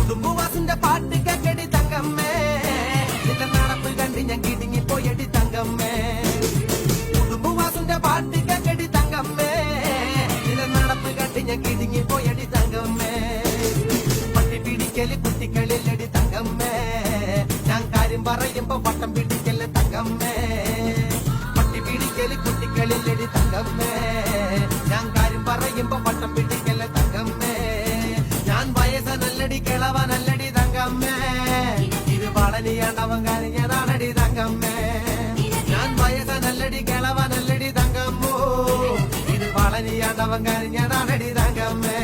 കുടുംബവാസിന്റെ പാട്ട് കേക്കടി തങ്കമ്മേ നിന്റെ നടപ്പ് കണ്ട് ഞാൻ കിടുങ്ങി പോയടി തങ്കമ്മേ കുടുംബവാസിന്റെ പാട്ട് കേക്കടി തങ്കമ്മേ നിന്റെ നടപ്പ് കണ്ട് ഞാൻ കിടുങ്ങി പോയടി തങ്കമ്മേ പട്ടി പിടിക്കല് കുട്ടികളിലടി തങ്കമ്മേ ഞാൻ കാര്യം പറയുമ്പോ വട്ടം പിടിക്കല് തങ്കമ്മേ പട്ടി പിടിക്കല് കുട്ടികളിലടി തങ്കമ്മേ ഞാൻ കാര്യം പറയുമ്പോ വട്ടം പിടിക്കല് തങ്കമ്മേ ഞാൻ വയസ്സനല്ലടി കിളവനല്ലടി തങ്കമ്മേ ഇത് വളനിയാണ്ടവൻ കരഞ്ഞതാണടി തങ്കമ്മേ ഞാൻ വയസ്സനല്ലടി കിളവനല്ലടി തങ്കമ്മോ ഇത് വളനിയാണ്ടവൻ കരഞ്ഞതാണടി തങ്കമ്മേ